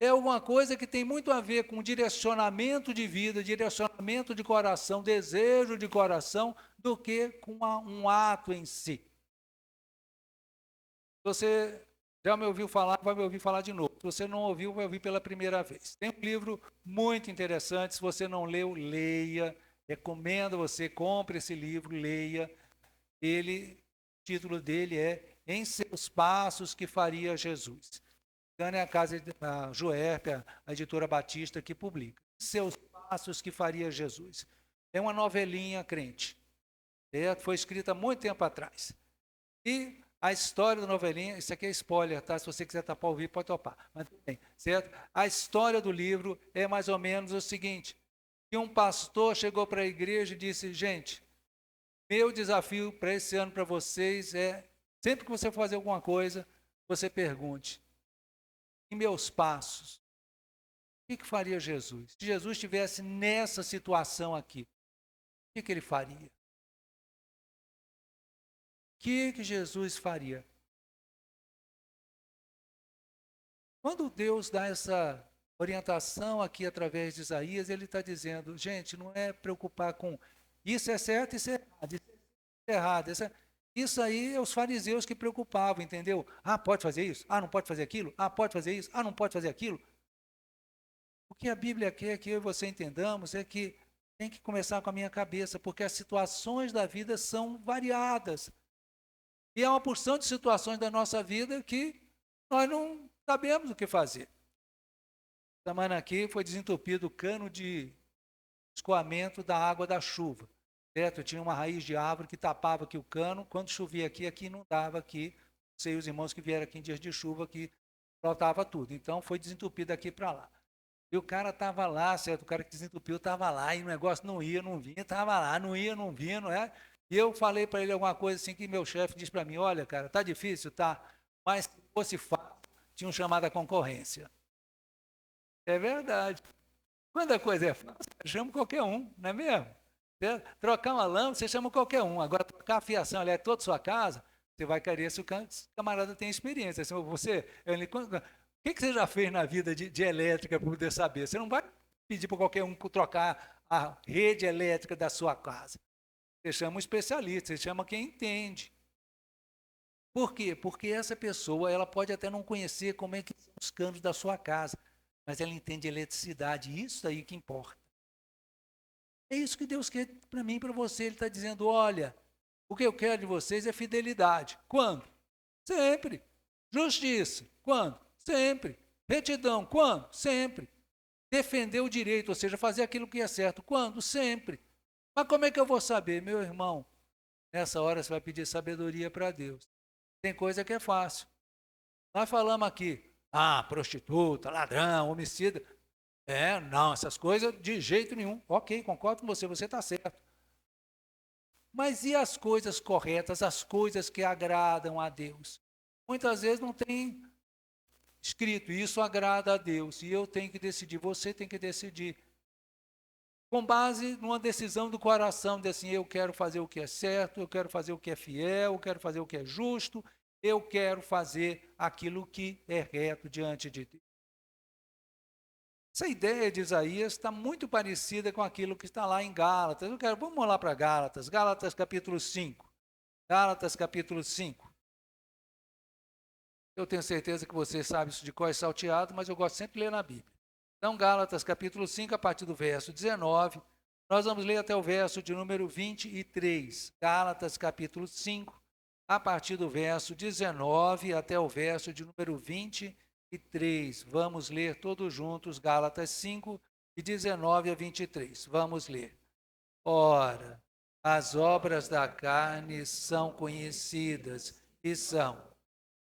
É alguma coisa que tem muito a ver com direcionamento de vida, direcionamento de coração, desejo de coração, do que com um ato em si. Você Já me ouviu falar, vai me ouvir falar de novo. Se você não ouviu, vai ouvir pela primeira vez. Tem um livro muito interessante, se você não leu, leia. Recomendo você, compre esse livro, leia. O título dele é Em Seus Passos que Faria Jesus. É a casa da Joerp, a editora Batista, que publica. Seus Passos que Faria Jesus. É uma novelinha crente. Foi escrita há muito tempo atrás. E a história da novelinha, isso aqui é spoiler, tá? Se você quiser tapar o vídeo, pode topar. Mas tudo bem, certo? A história do livro é mais ou menos o seguinte: que um pastor chegou para a igreja e disse: gente, meu desafio para esse ano para vocês é, sempre que você for fazer alguma coisa, você pergunte, em meus passos, o que faria Jesus? Se Jesus estivesse nessa situação aqui, o que ele faria? O que Jesus faria? Quando Deus dá essa orientação aqui através de Isaías, ele está dizendo, gente, não é preocupar com isso é certo, isso é errado, isso é errado. Isso aí é os fariseus que preocupavam, entendeu? Ah, pode fazer isso? Ah, não pode fazer aquilo? Ah, pode fazer isso? Ah, não pode fazer aquilo? O que a Bíblia quer que eu e você entendamos é que tem que começar com a minha cabeça, porque as situações da vida são variadas. E há uma porção de situações da nossa vida que nós não sabemos o que fazer. Semana aqui foi desentupido o cano de escoamento da água da chuva. Certo? Tinha uma raiz de árvore que tapava aqui o cano. Quando chovia aqui inundava aqui. Sei os irmãos que vieram aqui em dias de chuva que faltava tudo. Então foi desentupido daqui para lá. E o cara estava lá, certo? O cara que desentupiu estava lá e o negócio não ia, não vinha, estava lá, não ia, não vinha, não é? E eu falei para ele alguma coisa assim que meu chefe disse para mim, olha, cara, tá difícil, tá? Mas se fosse fácil, tinham chamado a concorrência. É verdade. Quando a coisa é fácil, chama qualquer um, não é mesmo? Trocar uma lâmpada, você chama qualquer um. Agora, trocar a fiação, ali é toda a sua casa, você vai querer se o camarada tem experiência. Assim, você, o que você já fez na vida de elétrica para poder saber? Você não vai pedir para qualquer um trocar a rede elétrica da sua casa. Você chama um especialista, você chama quem entende. Por quê? Porque essa pessoa, ela pode até não conhecer como é que são os canos da sua casa, mas ela entende eletricidade, isso aí que importa. É isso que Deus quer para mim e para você. Ele está dizendo, olha, o que eu quero de vocês é fidelidade. Quando? Sempre. Justiça. Quando? Sempre. Retidão. Quando? Sempre. Defender o direito, ou seja, fazer aquilo que é certo. Quando? Sempre. Mas como é que eu vou saber, meu irmão? Nessa hora você vai pedir sabedoria para Deus. Tem coisa que é fácil. Nós falamos aqui, prostituta, ladrão, homicida. Não, essas coisas de jeito nenhum. Ok, concordo com você, você está certo. Mas e as coisas corretas, as coisas que agradam a Deus? Muitas vezes não tem escrito, isso agrada a Deus, e eu tenho que decidir, você tem que decidir. Com base numa decisão do coração, de assim, eu quero fazer o que é certo, eu quero fazer o que é fiel, eu quero fazer o que é justo, eu quero fazer aquilo que é reto diante de Deus. Essa ideia de Isaías está muito parecida com aquilo que está lá em Gálatas. Vamos lá para Gálatas, Gálatas capítulo 5. Gálatas capítulo 5. Eu tenho certeza que você sabe isso de cor e salteado, mas eu gosto sempre de ler na Bíblia. Então, Gálatas capítulo 5, a partir do verso 19, nós vamos ler até o verso de número 23. Gálatas capítulo 5, a partir do verso 19 até o verso de número 23. Vamos ler todos juntos, Gálatas 5, de 19 a 23. Vamos ler. Ora, as obras da carne são conhecidas e são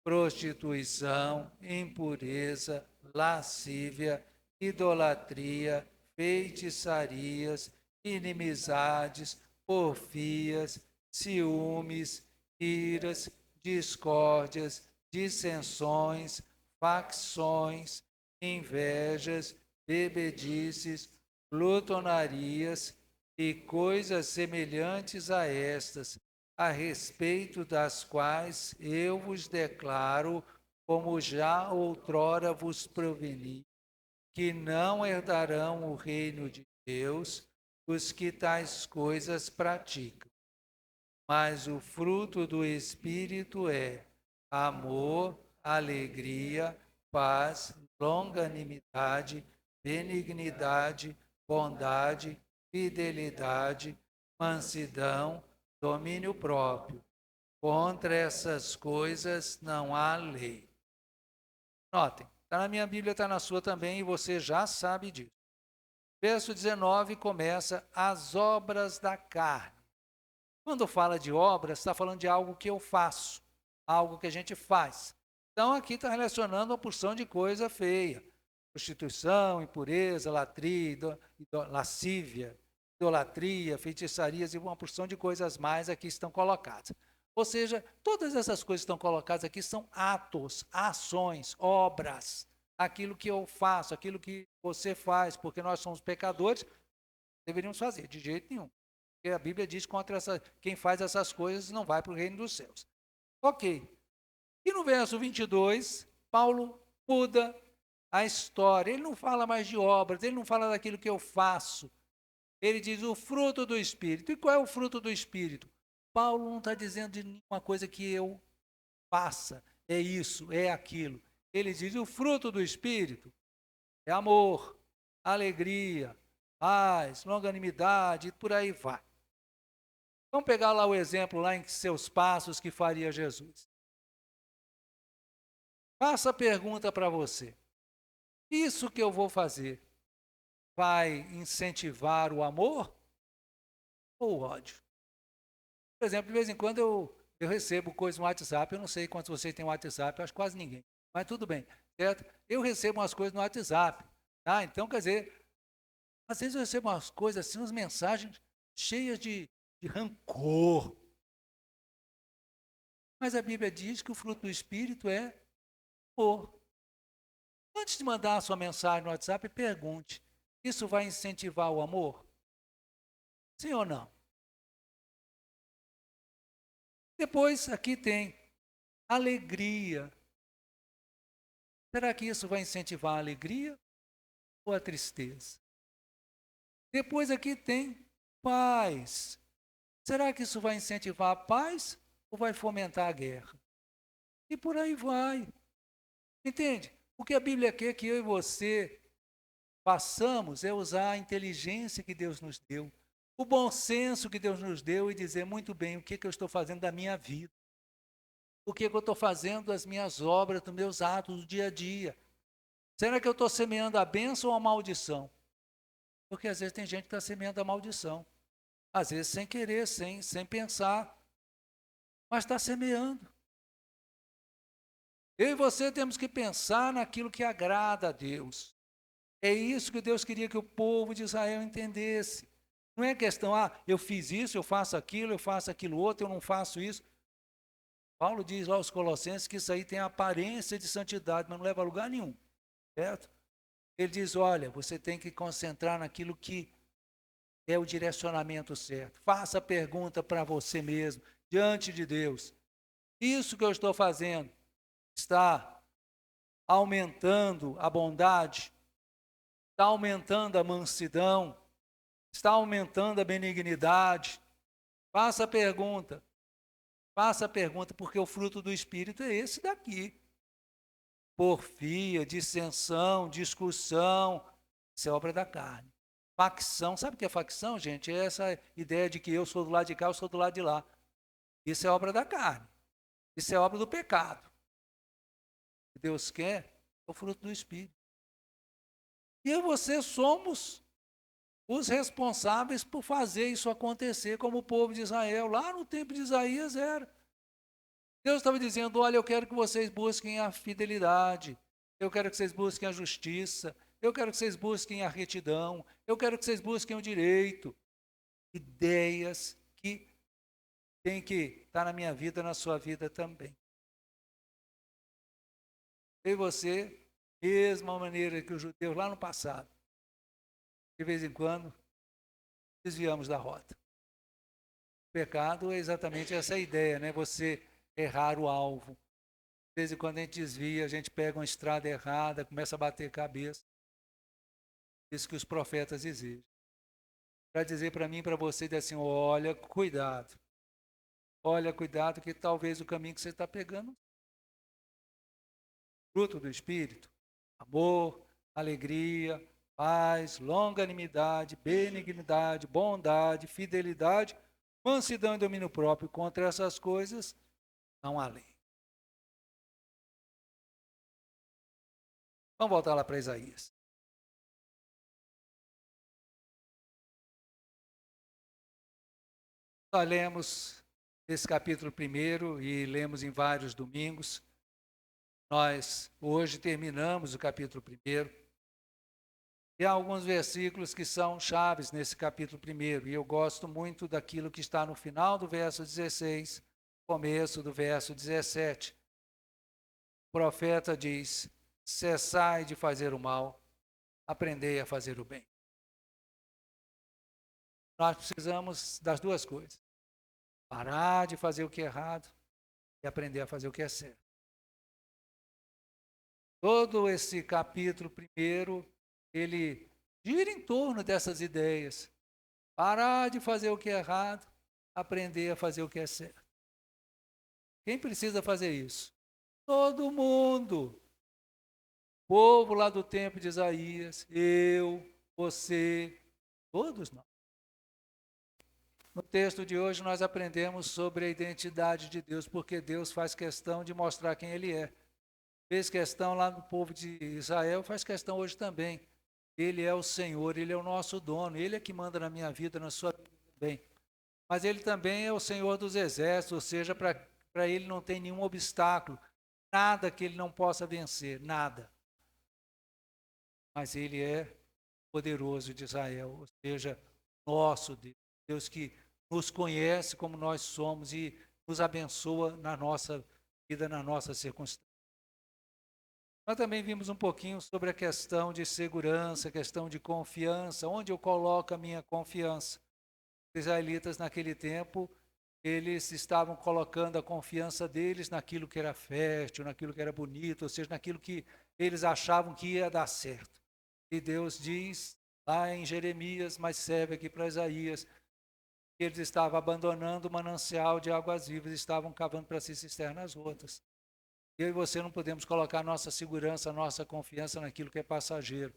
prostituição, impureza, lascívia, idolatria, feitiçarias, inimizades, porfias, ciúmes, iras, discórdias, dissensões, facções, invejas, bebedices, glutonarias e coisas semelhantes a estas, a respeito das quais eu vos declaro, como já outrora vos preveni, que não herdarão o reino de Deus os que tais coisas praticam. Mas o fruto do Espírito é amor, alegria, paz, longanimidade, benignidade, bondade, fidelidade, mansidão, domínio próprio. Contra essas coisas não há lei. Notem, está na minha Bíblia, está na sua também, e você já sabe disso. Verso 19 começa as obras da carne. Quando fala de obras, está falando de algo que eu faço, algo que a gente faz. Então aqui está relacionando uma porção de coisa feia. Prostituição, impureza, latria, lascívia, idolatria, feitiçarias e uma porção de coisas mais aqui estão colocadas. Ou seja, todas essas coisas que estão colocadas aqui são atos, ações, obras. Aquilo que eu faço, aquilo que você faz, porque nós somos pecadores, deveríamos fazer, de jeito nenhum. Porque a Bíblia diz que quem faz essas coisas não vai para o reino dos céus. Ok. E no verso 22, Paulo muda a história. Ele não fala mais de obras, ele não fala daquilo que eu faço. Ele diz o fruto do Espírito. E qual é o fruto do Espírito? Paulo não está dizendo de nenhuma coisa que eu faça. É isso, é aquilo. Ele diz o fruto do Espírito é amor, alegria, paz, longanimidade e por aí vai. Vamos pegar lá o exemplo lá em seus passos que faria Jesus. Faça a pergunta para você. Isso que eu vou fazer vai incentivar o amor ou o ódio? Por exemplo, de vez em quando eu recebo coisas no WhatsApp, eu não sei quantos vocês têm WhatsApp, eu acho quase ninguém, mas tudo bem, certo? Eu recebo umas coisas no WhatsApp, tá? Então, quer dizer, às vezes eu recebo umas coisas assim, umas mensagens cheias de rancor. Mas a Bíblia diz que o fruto do Espírito é amor. Antes de mandar a sua mensagem no WhatsApp, pergunte: isso vai incentivar o amor? Sim ou não? Depois, aqui tem alegria. Será que isso vai incentivar a alegria ou a tristeza? Depois, aqui tem paz. Será que isso vai incentivar a paz ou vai fomentar a guerra? E por aí vai. Entende? O que a Bíblia quer que eu e você façamos é usar a inteligência que Deus nos deu, o bom senso que Deus nos deu e dizer muito bem o que eu estou fazendo da minha vida, o que eu estou fazendo das minhas obras, dos meus atos do dia a dia. Será que eu estou semeando a bênção ou a maldição? Porque às vezes tem gente que está semeando a maldição, às vezes sem querer, sem pensar, mas está semeando. Eu e você temos que pensar naquilo que agrada a Deus. É isso que Deus queria que o povo de Israel entendesse. Não é questão, eu fiz isso, eu faço aquilo outro, eu não faço isso. Paulo diz lá aos Colossenses que isso aí tem aparência de santidade, mas não leva a lugar nenhum, certo? Ele diz, olha, você tem que concentrar naquilo que é o direcionamento certo. Faça a pergunta para você mesmo, diante de Deus. Isso que eu estou fazendo está aumentando a bondade? Está aumentando a mansidão? Está aumentando a benignidade? Faça a pergunta, porque o fruto do Espírito é esse daqui. Porfia, dissensão, discussão, isso é obra da carne. Facção, sabe o que é facção, gente? É essa ideia de que eu sou do lado de cá, eu sou do lado de lá. Isso é obra da carne. Isso é obra do pecado. O que Deus quer é o fruto do Espírito. E eu e você somos os responsáveis por fazer isso acontecer, como o povo de Israel, lá no tempo de Isaías era. Deus estava dizendo, olha, eu quero que vocês busquem a fidelidade, eu quero que vocês busquem a justiça, eu quero que vocês busquem a retidão, eu quero que vocês busquem o direito. Ideias que tem que estar na minha vida, na sua vida também. Eu e você, mesma maneira que os judeus lá no passado, de vez em quando, desviamos da rota. O pecado é exatamente essa ideia, né? Você errar o alvo. De vez em quando a gente desvia, a gente pega uma estrada errada, começa a bater cabeça. Isso que os profetas exigem. Para dizer para mim e para você assim, olha, cuidado que talvez o caminho que você está pegando Fruto do Espírito: amor, alegria, paz, longanimidade, benignidade, bondade, fidelidade, mansidão e domínio próprio. Contra essas coisas não há lei. Vamos voltar lá para Isaías. Nós lemos esse capítulo primeiro e lemos em vários domingos. Nós hoje terminamos o capítulo primeiro. E há alguns versículos que são chaves nesse capítulo primeiro. E eu gosto muito daquilo que está no final do verso 16, começo do verso 17. O profeta diz: cessai de fazer o mal, aprendei a fazer o bem. Nós precisamos das duas coisas: parar de fazer o que é errado e aprender a fazer o que é certo. Todo esse capítulo primeiro, ele gira em torno dessas ideias. Parar de fazer o que é errado, aprender a fazer o que é certo. Quem precisa fazer isso? Todo mundo. O povo lá do tempo de Isaías, eu, você, todos nós. No texto de hoje nós aprendemos sobre a identidade de Deus, porque Deus faz questão de mostrar quem Ele é. Fez questão lá no povo de Israel, faz questão hoje também. Ele é o Senhor, Ele é o nosso dono, Ele é que manda na minha vida, na sua vida também. Mas Ele também é o Senhor dos exércitos, ou seja, para Ele não tem nenhum obstáculo, nada que Ele não possa vencer, nada. Mas Ele é poderoso de Israel, ou seja, nosso Deus, Deus que nos conhece como nós somos e nos abençoa na nossa vida, na nossa circunstância. Nós também vimos um pouquinho sobre a questão de segurança, a questão de confiança, onde eu coloco a minha confiança. Os israelitas naquele tempo, eles estavam colocando a confiança deles naquilo que era fértil, naquilo que era bonito, ou seja, naquilo que eles achavam que ia dar certo. E Deus diz lá em Jeremias, mas serve aqui para Isaías, que eles estavam abandonando o manancial de águas vivas, estavam cavando para si cisternas rotas. Eu e você não podemos colocar nossa segurança, nossa confiança naquilo que é passageiro.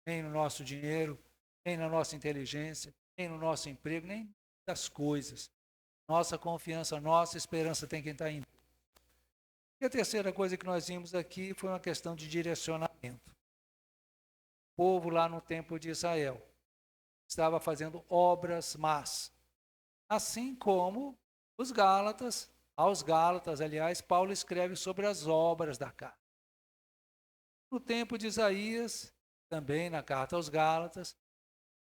Nem no nosso dinheiro, nem na nossa inteligência, nem no nosso emprego, nem das coisas. Nossa confiança, nossa esperança tem quem está indo. E a terceira coisa que nós vimos aqui foi uma questão de direcionamento. O povo lá no templo de Israel estava fazendo obras más. Assim como os Gálatas, aos Gálatas, aliás, Paulo escreve sobre as obras da carne. No tempo de Isaías, também na carta aos Gálatas,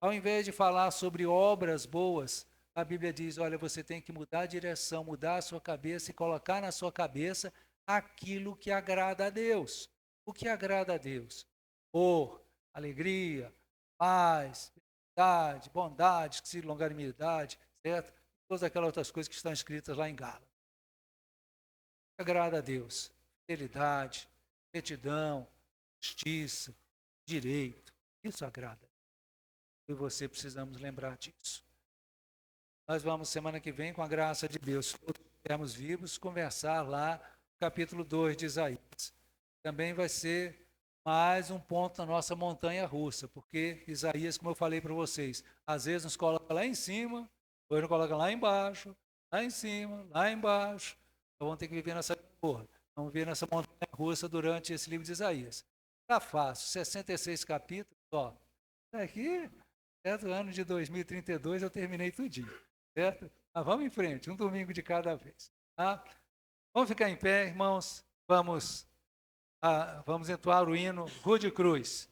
ao invés de falar sobre obras boas, a Bíblia diz, olha, você tem que mudar a direção, mudar a sua cabeça e colocar na sua cabeça aquilo que agrada a Deus. O que agrada a Deus? Amor, alegria, paz, bondade, longanimidade, certo? Todas aquelas outras coisas que estão escritas lá em Gálatas. Agrada a Deus, fidelidade, retidão, justiça, direito, isso agrada. Eu e você precisamos lembrar disso. Nós vamos semana que vem, com a graça de Deus, todos estivermos vivos, conversar lá no capítulo 2 de Isaías. Também vai ser mais um ponto na nossa montanha russa, porque Isaías, como eu falei para vocês, às vezes nos coloca lá em cima, depois nos coloca lá embaixo, lá em cima, lá embaixo. Então vamos ter que viver nessa porra. Vamos viver nessa montanha russa durante esse livro de Isaías. Está fácil, 66 capítulos, ó. Aqui, certo? Ano de 2032 eu terminei tudinho, certo? Mas vamos em frente, um domingo de cada vez. Tá? Vamos ficar em pé, irmãos. Vamos entoar o hino Rude Cruz.